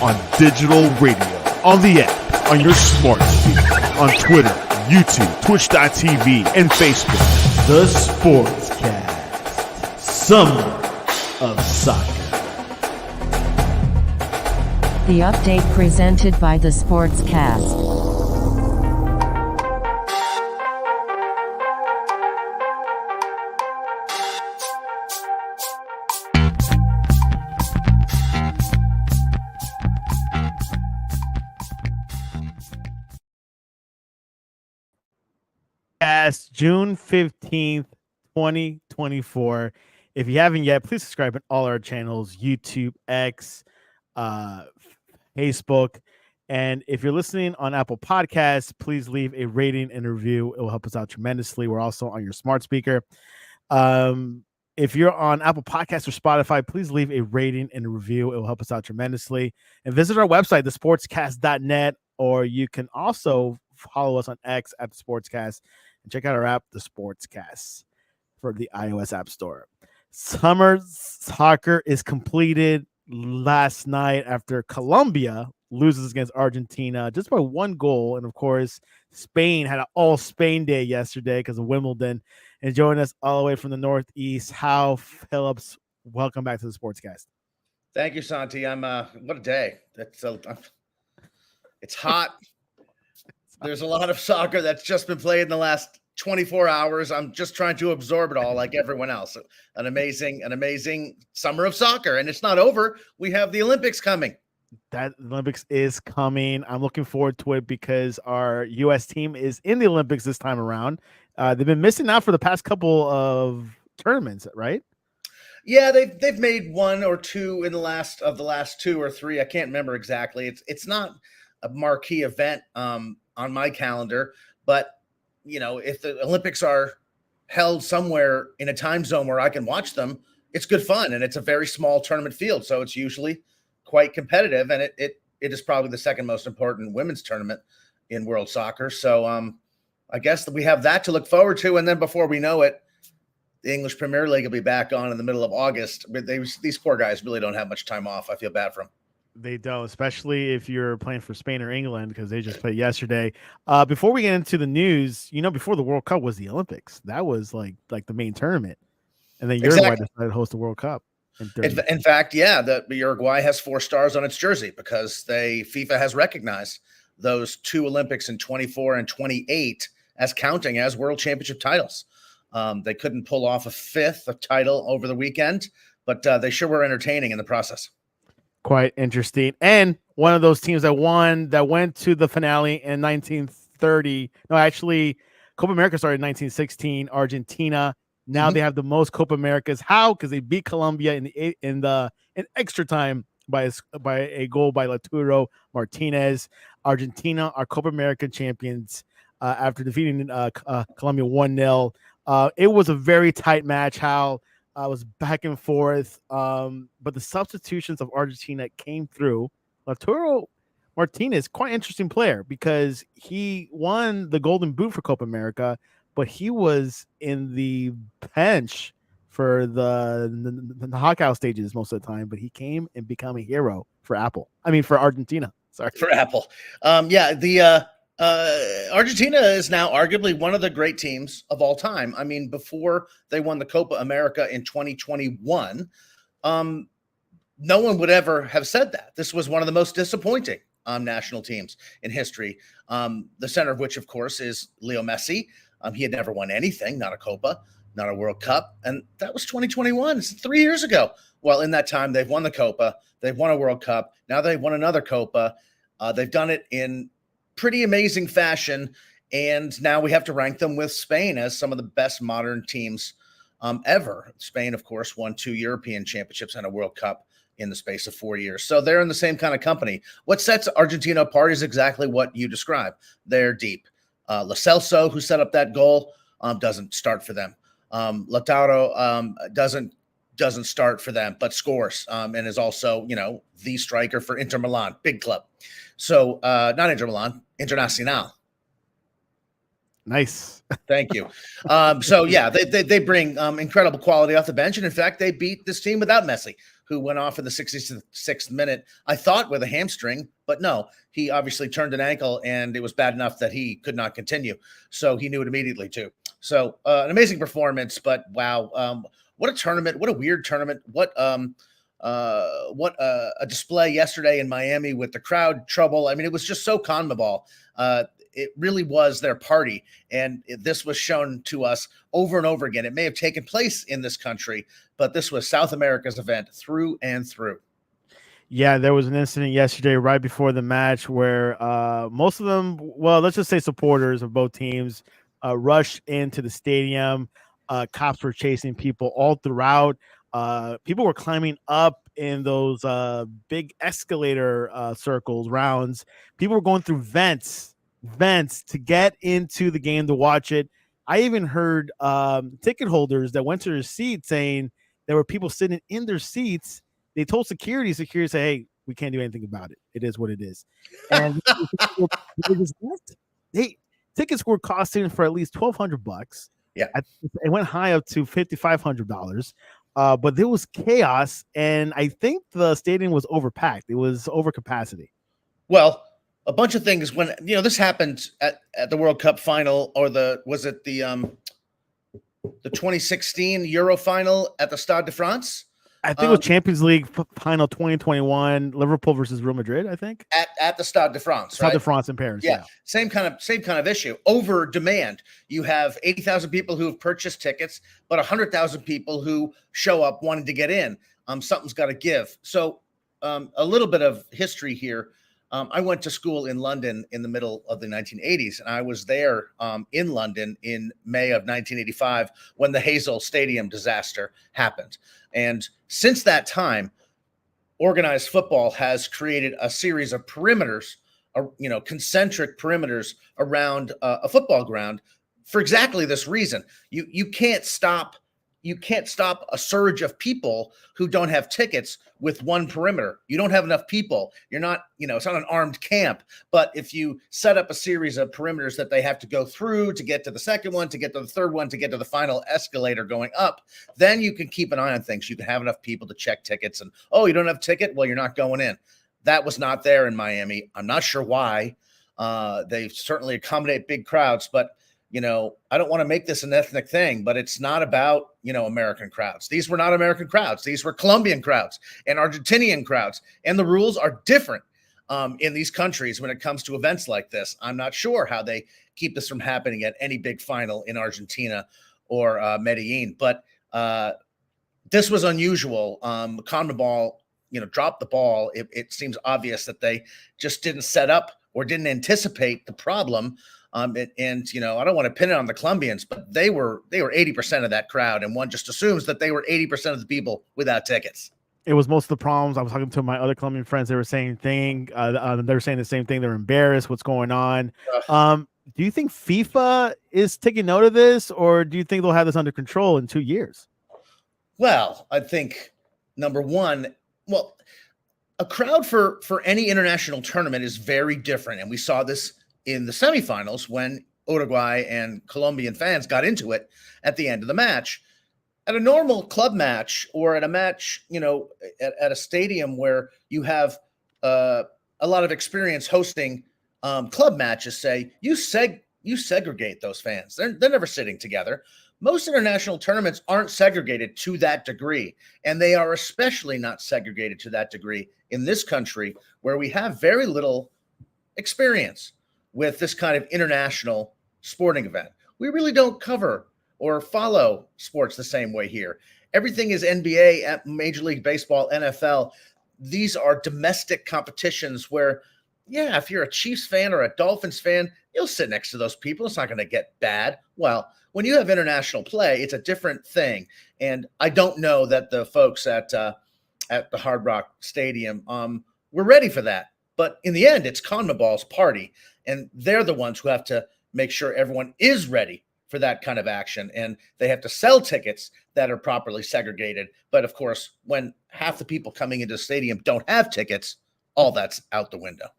on digital radio, on the app, on your smart speaker, on Twitter, YouTube, Twitch.tv, and Facebook. The Sportscast. Summer of Soccer. The update presented by the Sportscast. June 15th, 2024. If you haven't yet, please subscribe on all our channels, YouTube, X, Facebook. And if you're listening on Apple Podcasts, please leave a rating and review. It will help us out tremendously. We're also on your smart speaker. If you're on Apple Podcasts or Spotify, please leave a rating and a review. It will help us out tremendously. And visit our website, thesportscast.net, or you can also follow us on X at the Sportscast. Check out our app, The Sportscast, for the iOS App Store. Summer soccer is completed last night after Colombia loses against Argentina just by one goal. And, of course, Spain had an all-Spain day yesterday because of Wimbledon. And joining us all the way from the Northeast, Hal Phillips. Welcome back to the Sportscast. Thank you, Santi. What a day. It's hot. There's a lot of soccer that's just been played in the last 24 hours. I'm just trying to absorb it all like everyone else. An amazing summer of soccer. And it's not over. We have the Olympics coming. That Olympics is coming. I'm looking forward to it because our U.S. team is in the Olympics this time around. They've been missing out for the past couple of tournaments, right? Yeah, they've made one or two in the last 2 or 3. I can't remember exactly. It's not a marquee event on my calendar, but if the Olympics are held somewhere in a time zone where I can watch them, it's good fun, and it's a very small tournament field, so it's usually quite competitive, and it is probably the second most important women's tournament in world soccer. So I guess that we have that to look forward to, and then before we know it, the English Premier League will be back on in the middle of August. But these poor guys really don't have much time off. I feel bad for them. They don't, especially if you're playing for Spain or England, because they just played yesterday. Before we get into the news, before the World Cup was the Olympics. That was like the main tournament, and then Uruguay decided to host the World Cup. In fact, yeah, the Uruguay has 4 stars on its jersey because FIFA has recognized those 2 Olympics in 24 and 28 as counting as World Championship titles. They couldn't pull off a 5th title over the weekend, but they sure were entertaining in the process. Quite interesting. And one of those teams that went to the finale in 1930. No, actually, Copa America started in 1916. Argentina. Now they have the most Copa Americas. How? Because they beat Colombia in extra time by a goal by Lautaro Martinez. Argentina are Copa America champions after defeating Colombia 1-0. It was a very tight match. How? Was back and forth, but the substitutions of Argentina came through. Lautaro Martinez, quite interesting player because he won the Golden Boot for Copa America, but he was in the bench for the knockout stages most of the time. But he came and became a hero for Argentina. Sorry, for Apple. Argentina is now arguably one of the great teams of all time. I mean, before they won the Copa America in 2021, no one would ever have said that. This was one of the most disappointing national teams in history, the center of which, of course, is Leo Messi. He had never won anything, not a Copa, not a World Cup, and that was 2021. It's 3 years ago. Well, in that time, they've won the Copa, they've won a World Cup, now they've won another Copa. They've done it in pretty amazing fashion, and now we have to rank them with Spain as some of the best modern teams ever. Spain, of course, won 2 European championships and a World Cup in the space of 4 years. So they're in the same kind of company. What sets Argentina apart is exactly what you described. They're deep. Lo Celso, who set up that goal, doesn't start for them. Lautaro doesn't start for them, but scores and is also, the striker for Inter Milan, big club. So not Inter Milan, Internacional. Nice. Thank you. So, yeah, they bring incredible quality off the bench. And, in fact, they beat this team without Messi, who went off in the 66th minute, I thought with a hamstring, but no, he obviously turned an ankle and it was bad enough that he could not continue. So he knew it immediately too. So an amazing performance, but wow. What a tournament. What a weird tournament. What a display yesterday in Miami with the crowd trouble. I mean, it was just so CONMEBOL. It really was their party. And this was shown to us over and over again. It may have taken place in this country, but this was South America's event through and through. Yeah, there was an incident yesterday right before the match where most of them, well, let's just say supporters of both teams, rushed into the stadium. Cops were chasing people all throughout. People were climbing up in those big escalator circles, rounds. People were going through vents to get into the game to watch it. I even heard ticket holders that went to their seats saying there were people sitting in their seats. They told security said, hey, we can't do anything about it. It is what it is. And tickets were costing for at least $1,200. Yeah. It went high up to $5,500. But there was chaos, and I think the stadium was overpacked. It was over capacity. Well, a bunch of things when this happened at the World Cup final, or the 2016 Euro final at the Stade de France. I think it was Champions League final 2021, Liverpool versus Real Madrid. I think at the Stade de France, Stade de France in Paris. Yeah, same kind of issue. Over demand. You have 80,000 people who have purchased tickets, but 100,000 people who show up wanting to get in. Something's got to give. So a little bit of history here. I went to school in London in the middle of the 1980s, and I was there in London in May of 1985 when the Hazel Stadium disaster happened. And since that time, organized football has created a series of perimeters, concentric perimeters around a football ground for exactly this reason. You can't stop a surge of people who don't have tickets with one perimeter. You don't have enough people. You're not, it's not an armed camp. But if you set up a series of perimeters that they have to go through to get to the second one, to get to the third one, to get to the final escalator going up, then you can keep an eye on things. You can have enough people to check tickets and, you don't have a ticket? Well, you're not going in. That was not there in Miami. I'm not sure why. They certainly accommodate big crowds, but I don't want to make this an ethnic thing, but it's not about, American crowds. These were not American crowds. These were Colombian crowds and Argentinian crowds. And the rules are different in these countries when it comes to events like this. I'm not sure how they keep this from happening at any big final in Argentina or Medellin, but this was unusual. CONMEBOL, dropped the ball. It seems obvious that they just didn't set up or didn't anticipate the problem. I don't want to pin it on the Colombians, but they were 80% of that crowd, and one just assumes that they were 80% of the people without tickets. It was most of the problems. I was talking to my other Colombian friends. They were saying they were saying the same thing. They're embarrassed. What's going on? Do you think FIFA is taking note of this, or do you think they'll have this under control in 2 years? Well, I think number one, a crowd for any international tournament is very different, and we saw this in the semifinals when Uruguay and Colombian fans got into it at the end of the match. At a normal club match or at a match, at a stadium where you have a lot of experience hosting club matches, say you segregate those fans. They're never sitting together. Most international tournaments aren't segregated to that degree, and they are especially not segregated to that degree in this country where we have very little experience with this kind of international sporting event. We really don't cover or follow sports the same way here. Everything is NBA, Major League Baseball, NFL. These are domestic competitions where, if you're a Chiefs fan or a Dolphins fan, you'll sit next to those people. It's not going to get bad. Well, when you have international play, it's a different thing. And I don't know that the folks at the Hard Rock Stadium were ready for that. But in the end, it's CONMEBOL's party, and they're the ones who have to make sure everyone is ready for that kind of action, and they have to sell tickets that are properly segregated. But of course, when half the people coming into the stadium don't have tickets, all that's out the window.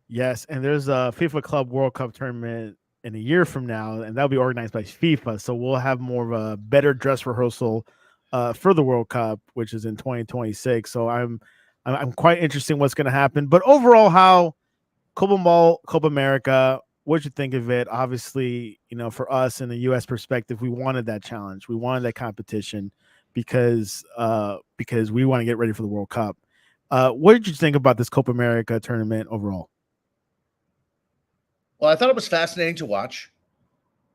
Yes, and there's a FIFA Club World Cup tournament in a year from now, and that'll be organized by FIFA. So we'll have more of a better dress rehearsal for the World Cup, which is in 2026. So I'm quite interested in what's going to happen. But overall, how Copa America, what'd you think of it? Obviously, for us in the U.S. perspective, we wanted that challenge, we wanted that competition because we want to get ready for the World Cup. What did you think about this Copa America tournament overall? Well, I thought it was fascinating to watch.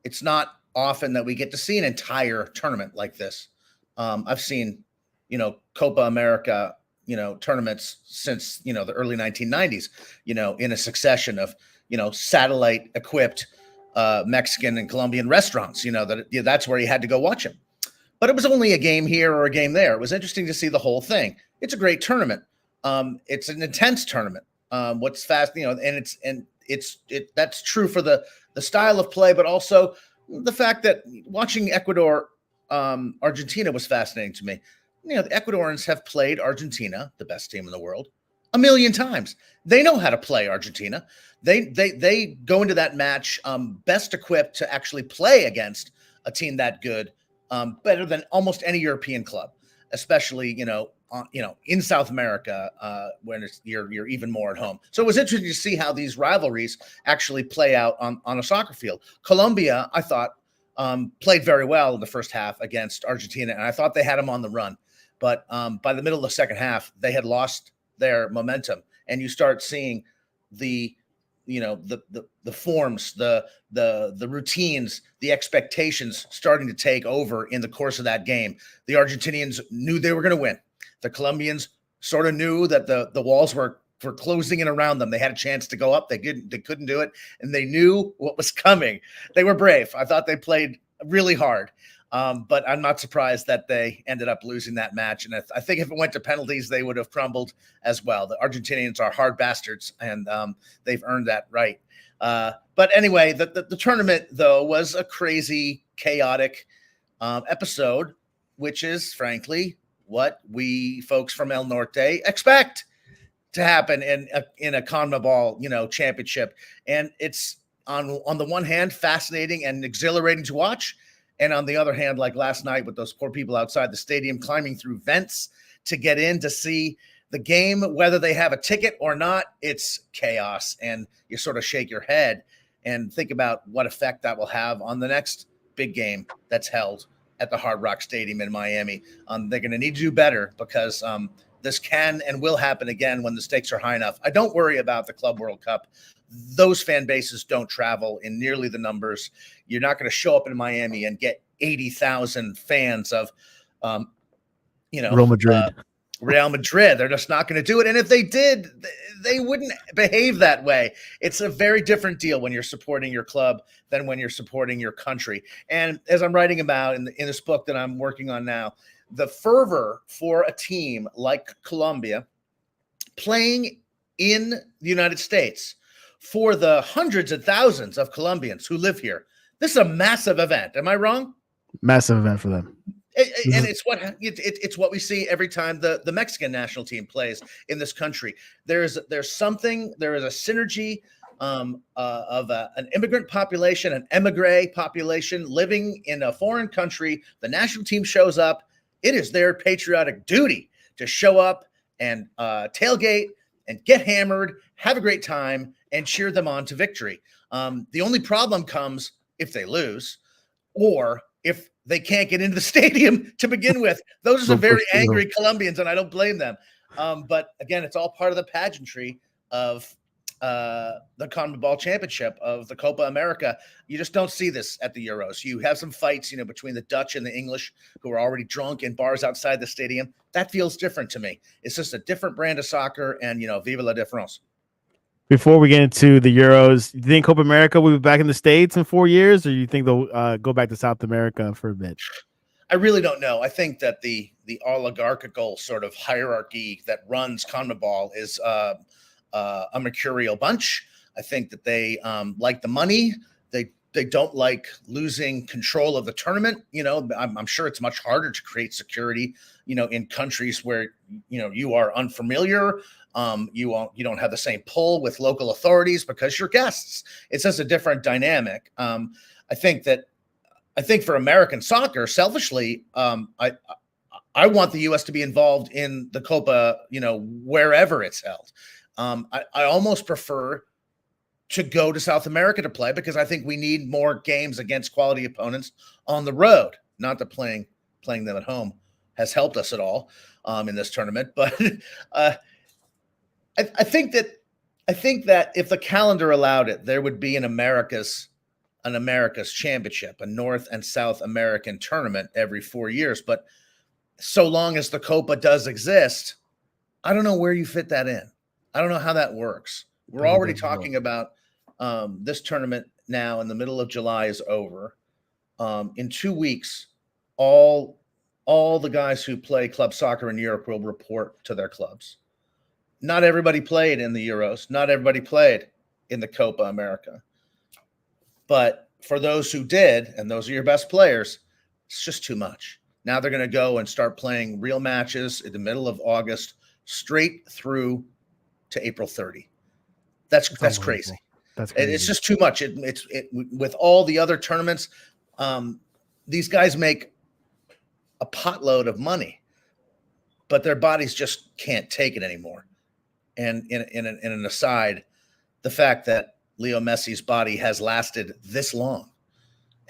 It's not often that we get to see an entire tournament like this. I've seen, Copa America, tournaments since, the early 1990s, in a succession of, satellite equipped Mexican and Colombian restaurants, that's where you had to go watch them. But it was only a game here or a game there. It was interesting to see the whole thing. It's a great tournament. It's an intense tournament. What's fast, and that's true for the style of play, but also the fact that watching Ecuador, Argentina was fascinating to me. The Ecuadorians have played Argentina, the best team in the world, a million times. They know how to play Argentina. They go into that match best equipped to actually play against a team that good, better than almost any European club, especially in South America, when you're even more at home. So it was interesting to see how these rivalries actually play out on a soccer field. Colombia, I thought, played very well in the first half against Argentina, and I thought they had them on the run. But by the middle of the second half, they had lost their momentum, and you start seeing the forms, the routines, the expectations starting to take over in the course of that game. The Argentinians knew they were going to win. The Colombians sort of knew that the walls were closing in around them. They had a chance to go up. They couldn't do it, and they knew what was coming. They were brave. I thought they played really hard. But I'm not surprised that they ended up losing that match. And I think if it went to penalties, they would have crumbled as well. The Argentinians are hard bastards, and they've earned that right. But anyway, the tournament, though, was a crazy, chaotic episode, which is, frankly, what we folks from El Norte expect to happen in a CONMEBOL, championship. And it's on the one hand, fascinating and exhilarating to watch. And on the other hand, like last night with those poor people outside the stadium climbing through vents to get in to see the game, whether they have a ticket or not, it's chaos. And you sort of shake your head and think about what effect that will have on the next big game that's held at the Hard Rock Stadium in Miami. They're going to need to do better because this can and will happen again when the stakes are high enough. I don't worry about the Club World Cup. Those fan bases don't travel in nearly the numbers. You're not going to show up in Miami and get 80,000 fans of, Real Madrid. Real Madrid. They're just not going to do it. And if they did, they wouldn't behave that way. It's a very different deal when you're supporting your club than when you're supporting your country. And as I'm writing about in this book that I'm working on now, the fervor for a team like Colombia playing in the United States for the hundreds of thousands of Colombians who live here. This is a massive event. Am I wrong? Massive event for them. And it's what we see every time the Mexican national team plays in this country. There is a synergy of an immigrant population, an emigre population living in a foreign country. The national team shows up. It is their patriotic duty to show up and tailgate and get hammered, have a great time, and cheer them on to victory. The only problem comes if they lose or if they can't get into the stadium to begin with. Those are some very angry Colombians, and I don't blame them. But again, it's all part of the pageantry of the CONMEBOL championship of the Copa America. You just don't see this at the Euros. You have some fights, between the Dutch and the English who are already drunk in bars outside the stadium. That feels different to me. It's just a different brand of soccer, and, vive la différence. Before we get into the Euros, do you think Copa America will be back in the States in 4 years, or you think they'll go back to South America for a bit? I really don't know. I think that the oligarchical sort of hierarchy that runs CONMEBOL is a mercurial bunch. I think that they like the money. They don't like losing control of the tournament. I'm sure it's much harder to create security, in countries where, you are unfamiliar. You don't have the same pull with local authorities because you're guests. It's just a different dynamic. I think for American soccer, selfishly, I I want the U.S. to be involved in the Copa, wherever it's held. I almost prefer to go to South America to play because I think we need more games against quality opponents on the road. Not that playing them at home has helped us at all in this tournament, but I think that if the calendar allowed it, there would be an America's championship, a North and South American tournament every 4 years. But so long as the Copa does exist, I don't know where you fit that in. I don't know how that works. We're already talking about this tournament now in the middle of July is over. In 2 weeks, all the guys who play club soccer in Europe will report to their clubs. Not everybody played in the Euros. Not everybody played in the Copa America. But for those who did, and those are your best players, it's just too much. Now they're going to go and start playing real matches in the middle of August, straight through to April 30. That's crazy. That's crazy. It's just too much. It's with all the other tournaments, these guys make a potload of money, but their bodies just can't take it anymore. And in an aside, the fact that Leo Messi's body has lasted this long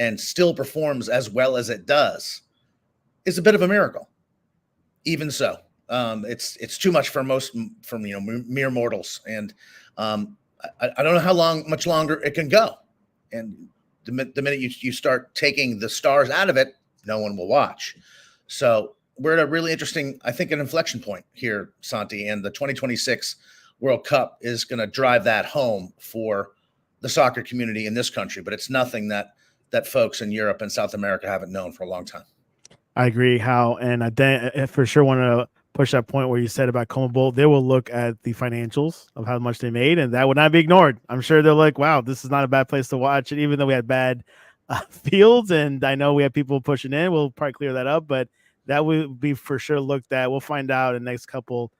and still performs as well as it does is a bit of a miracle. Even so, it's too much for mere mortals, and I don't know how much longer it can go. And the minute you start taking the stars out of it, no one will watch. So we're at a really interesting, I think, an inflection point here, Santi, and the 2026 World Cup is going to drive that home for the soccer community in this country. But it's nothing that folks in Europe and South America haven't known for a long time. I agree, Hal, and I for sure want to push that point where you said about CONMEBOL. They will look at the financials of how much they made, and that would not be ignored. I'm sure they're like, wow, this is not a bad place to watch it, even though we had bad fields, and I know we have people pushing in. We'll probably clear that up, but that will be for sure looked at. We'll find out in the next couple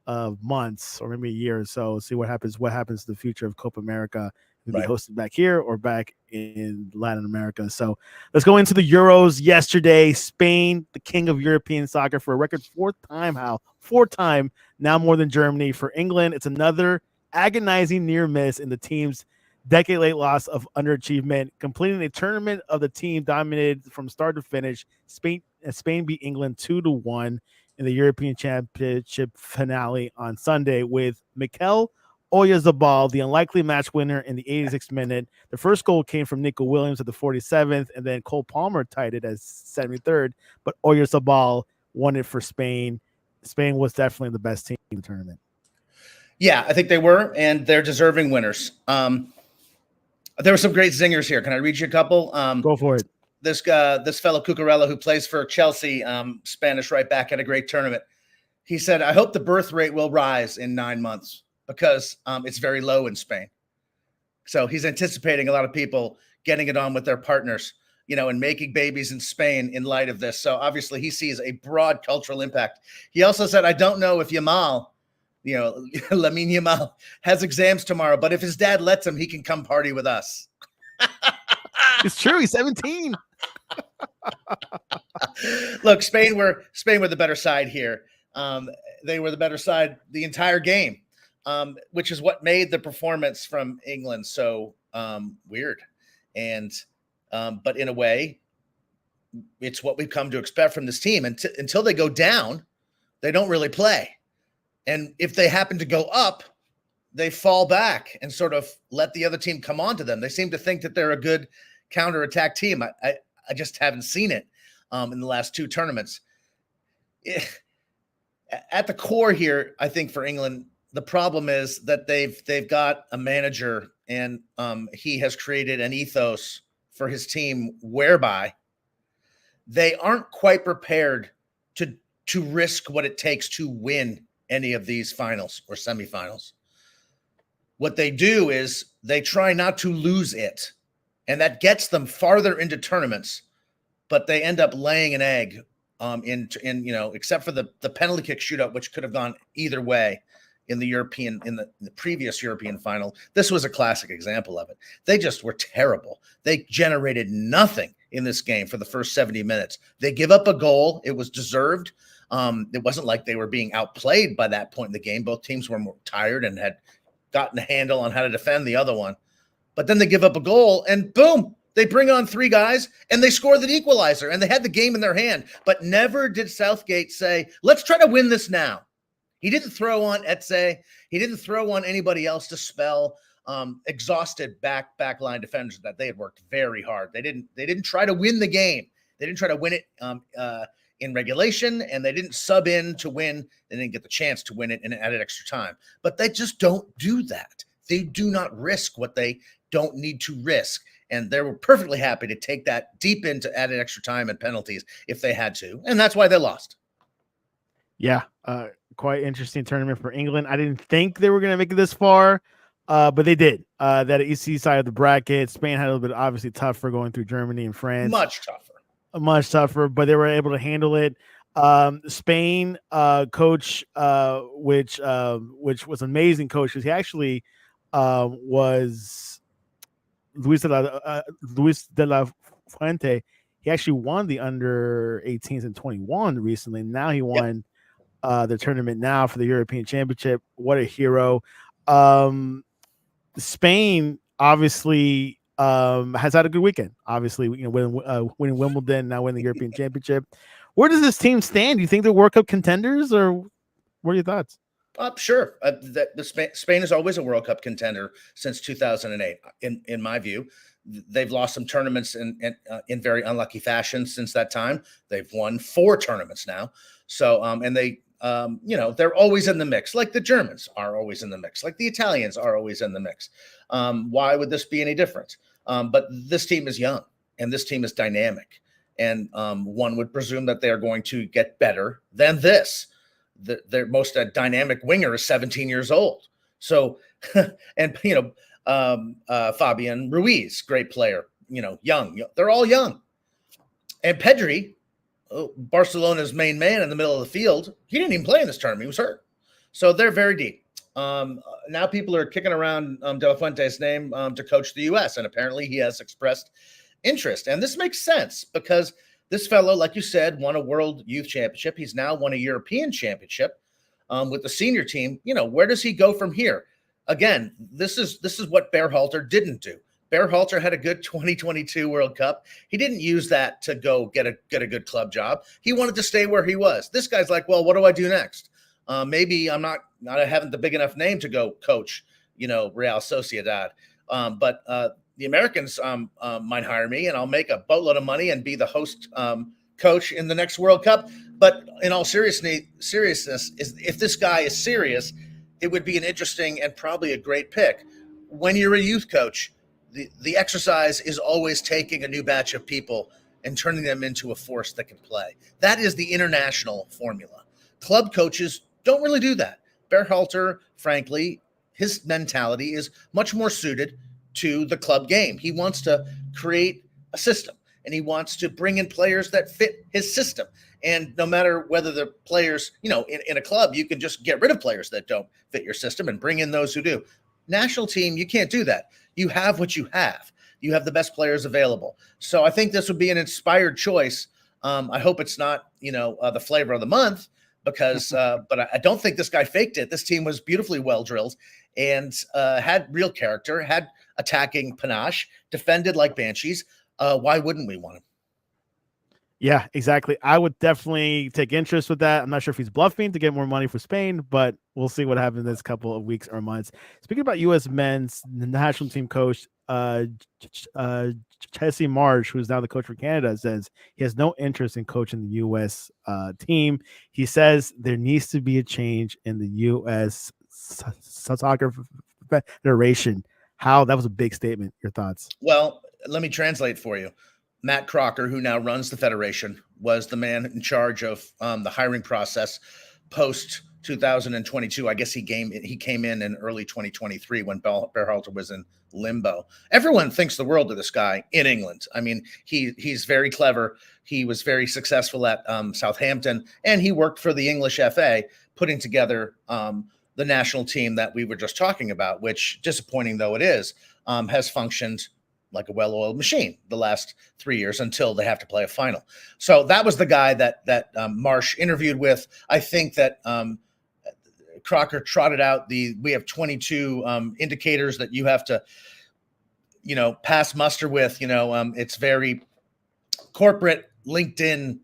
of months or maybe a year or so, see what happens to the future of Copa America. Be hosted back here or back in Latin America. So let's go into the Euros. Yesterday, Spain, the king of European soccer, for a record fourth time, now more than Germany. For England, it's another agonizing near miss in the team's decade-late loss of underachievement, completing a tournament of the team dominated from start to finish. Spain beat England 2-1 in the European Championship finale on Sunday, with Mikel Oyarzabal, the unlikely match winner in the 86th minute. The first goal came from Nico Williams at the 47th, and then Cole Palmer tied it as 73rd, but Oyarzabal won it for Spain. Spain was definitely the best team in the tournament. Yeah, I think they were, and they're deserving winners. There were some great zingers here. Can I read you a couple? Go for it. This fellow Cucurella, who plays for Chelsea, Spanish right back, had a great tournament. He said, I hope the birth rate will rise in 9 months, because it's very low in Spain. So he's anticipating a lot of people getting it on with their partners, and making babies in Spain in light of this. So obviously he sees a broad cultural impact. He also said, I don't know if Lamine Yamal has exams tomorrow, but if his dad lets him, he can come party with us. It's true. He's 17. Look, Spain were the better side here. They were the better side the entire game. Which is what made the performance from England so weird. And but in a way, it's what we've come to expect from this team. And until they go down, they don't really play. And if they happen to go up, they fall back and sort of let the other team come on to them. They seem to think that they're a good counterattack team. I just haven't seen it in the last two tournaments. At the core here, I think for England, the problem is that they've got a manager, and he has created an ethos for his team whereby they aren't quite prepared to risk what it takes to win any of these finals or semifinals. What they do is they try not to lose it, and that gets them farther into tournaments, but they end up laying an egg except for the penalty kick shootout, which could have gone either way. In the previous European final, this was a classic example of it. They just were terrible. They generated nothing in this game for the first 70 minutes. They give up a goal. It was deserved. It wasn't like they were being outplayed by that point in the game. Both teams were more tired and had gotten a handle on how to defend the other one. But then they give up a goal and boom, they bring on 3 guys and they score the equalizer and they had the game in their hand. But never did Southgate say, let's try to win this now. He didn't throw on Etze. He didn't throw on anybody else to spell exhausted backline defenders that they had worked very hard. They didn't try to win the game. They didn't try to win it in regulation, and they didn't sub in to win. They didn't get the chance to win it and added extra time. But they just don't do that. They do not risk what they don't need to risk. And they were perfectly happy to take that deep into added extra time and penalties if they had to. And that's why they lost. Yeah, quite interesting tournament for England. I didn't think they were going to make it this far, but they did. That EC side of the bracket, Spain had a little bit obviously tougher going through Germany and France. Much tougher, but they were able to handle it. Spain coach, which was an amazing coach, because he actually was Luis de la Fuente. He actually won the under 18s in 21 recently. Now he won the tournament now for the European Championship. What a hero. Spain obviously has had a good weekend. Obviously, winning Wimbledon, now winning the European Championship. Where does this team stand? Do you think they're World Cup contenders, or what are your thoughts? Sure. Spain is always a World Cup contender since 2008. In my view, they've lost some tournaments in very unlucky fashion since that time. They've won 4 tournaments now. So, and they, they're always in the mix, like the Germans are always in the mix, like the Italians are always in the mix. Why would this be any different? But this team is young and this team is dynamic. And one would presume that they are going to get better than this. Their most dynamic winger is 17 years old. So, and, Fabian Ruiz, great player, young. They're all young. And Pedri, Barcelona's main man in the middle of the field, he didn't even play in this tournament. He was hurt. So they're very deep. Now people are kicking around De La Fuente's name to coach the U.S., and apparently he has expressed interest. And this makes sense because this fellow, like you said, won a World Youth Championship. He's now won a European Championship with the senior team. Where does he go from here? Again, this is what Berhalter didn't do. Berhalter had a good 2022 World Cup. He didn't use that to go get a good club job. He wanted to stay where he was. This guy's like, well, what do I do next? Maybe I haven't the big enough name to go coach, Real Sociedad. But the Americans might hire me, and I'll make a boatload of money and be the host coach in the next World Cup. But in all seriousness, if this guy is serious, it would be an interesting and probably a great pick. When you're a youth coach, the exercise is always taking a new batch of people and turning them into a force that can play. That is the international formula. Club coaches don't really do that. Berhalter, frankly, his mentality is much more suited to the club game. He wants to create a system, and he wants to bring in players that fit his system. And no matter whether the players, in a club, you can just get rid of players that don't fit your system and bring in those who do. National team, you can't do that. You have what you have. You have the best players available. So I think this would be an inspired choice. I hope it's not, the flavor of the month, because, but I don't think this guy faked it. This team was beautifully well drilled and had real character, had attacking panache, defended like banshees. Why wouldn't we want him? Yeah, exactly. I would definitely take interest with that. I'm not sure if he's bluffing to get more money for Spain, but we'll see what happens in this couple of weeks or months. Speaking about U.S. men's national team coach, Jesse Marsh, who's now the coach for Canada, says he has no interest in coaching the U.S. Team. He says there needs to be a change in the U.S. Soccer Federation. That was a big statement. Your thoughts? Well, let me translate for you. Matt Crocker, who now runs the federation, was the man in charge of the hiring process post 2022. I guess he came in early 2023 when Berhalter was in limbo. Everyone thinks the world of this guy in England. I mean, he's very clever. He was very successful at Southampton, and he worked for the English FA, putting together the national team that we were just talking about, which, disappointing though it is, has functioned like a well-oiled machine the last 3 years until they have to play a final. So that was the guy that Marsh interviewed with. I think that Crocker trotted out we have 22 indicators that you have to, pass muster with. It's very corporate LinkedIn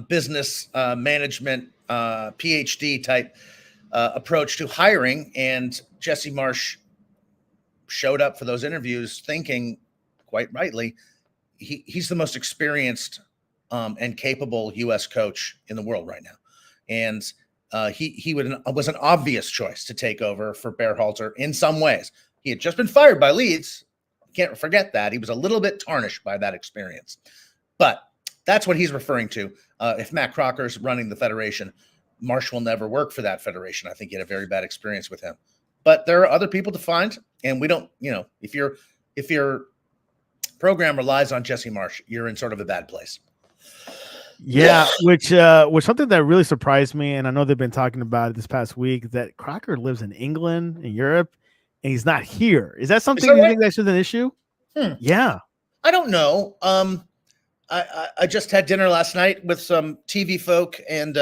business management PhD type approach to hiring, and Jesse Marsh showed up for those interviews thinking, quite rightly, he's the most experienced and capable U.S. coach in the world right now, and he was an obvious choice to take over for Berhalter in some ways. He had just been fired by Leeds. Can't forget that. He was a little bit tarnished by that experience, but that's what he's referring to. If Matt Crocker's running the federation, Marsh will never work for that federation. I think he had a very bad experience with him. But there are other people to find, and we don't, if your program relies on Jesse Marsh, you're in sort of a bad place. Yeah, which was something that really surprised me, and I know they've been talking about it this past week, that Crocker lives in England and Europe, and he's not here. Is that something you think that's an issue? Yeah. I don't know. I just had dinner last night with some TV folk, and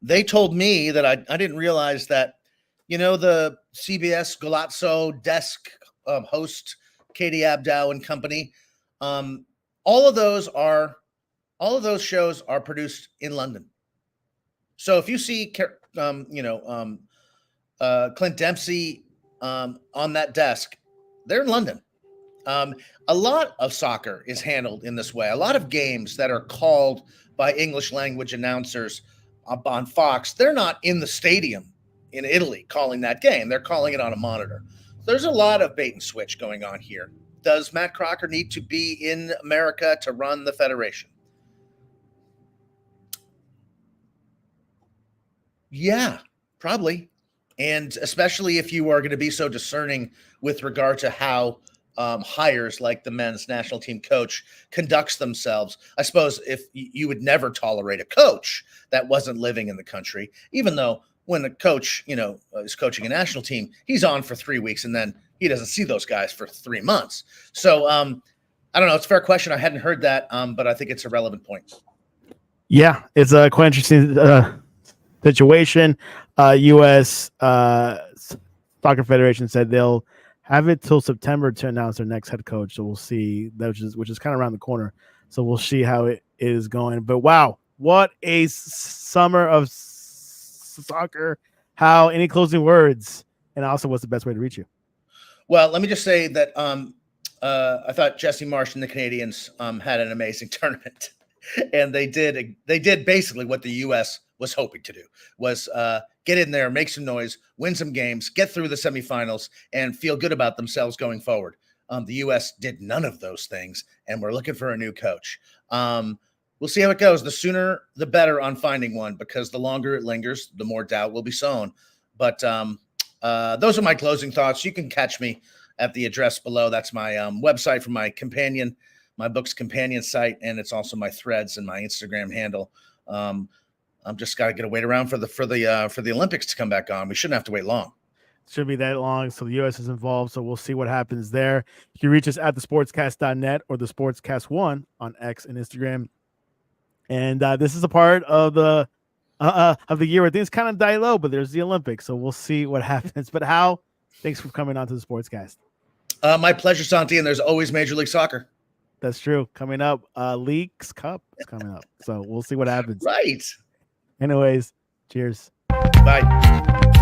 they told me that I didn't realize that, the CBS Golazzo desk host, Katie Abdow and company, all of those shows are produced in London. So if you see, Clint Dempsey on that desk, they're in London. A lot of soccer is handled in this way. A lot of games that are called by English language announcers on Fox, they're not in the stadium in Italy calling that game. They're calling it on a monitor. There's a lot of bait and switch going on here. Does Matt Crocker need to be in America to run the federation? Yeah, probably. And especially if you are going to be so discerning with regard to how hires like the men's national team coach conducts themselves. I suppose if you would never tolerate a coach that wasn't living in the country, even though when a coach, is coaching a national team, he's on for 3 weeks and then he doesn't see those guys for 3 months. So I don't know. It's a fair question. I hadn't heard that, but I think it's a relevant point. Yeah, it's a quite interesting situation. U.S. Soccer Federation said they'll have it till September to announce their next head coach. So we'll see, which is kind of around the corner. So we'll see how it is going. But wow, what a summer of soccer. Any closing words? And also, what's the best way to reach you? Well, let me just say that I thought Jesse Marsh and the Canadians had an amazing tournament. And they did basically what the U.S. was hoping to do, was get in there, make some noise, win some games, get through the semifinals, and feel good about themselves going forward. The U.S. did none of those things, and we're looking for a new coach. We'll see how it goes. The sooner, the better on finding one, because the longer it lingers, the more doubt will be sown. But those are my closing thoughts. You can catch me at the address below. That's my website for my book's companion site, and it's also my threads and my Instagram handle. I'm just got to wait around for the Olympics to come back on. We shouldn't have to wait long. Shouldn't be that long. So the U.S. is involved. So we'll see what happens there. You can reach us at thesportscast.net or the Sportscast1 on X and Instagram. And this is a part of the year where things kind of die low, but there's the Olympics. So we'll see what happens. But Hal, thanks for coming on to the Sportscast. My pleasure, Santi. And there's always Major League Soccer. That's true. Coming up, Leagues Cup is coming up. So we'll see what happens. Right. Anyways, cheers. Bye.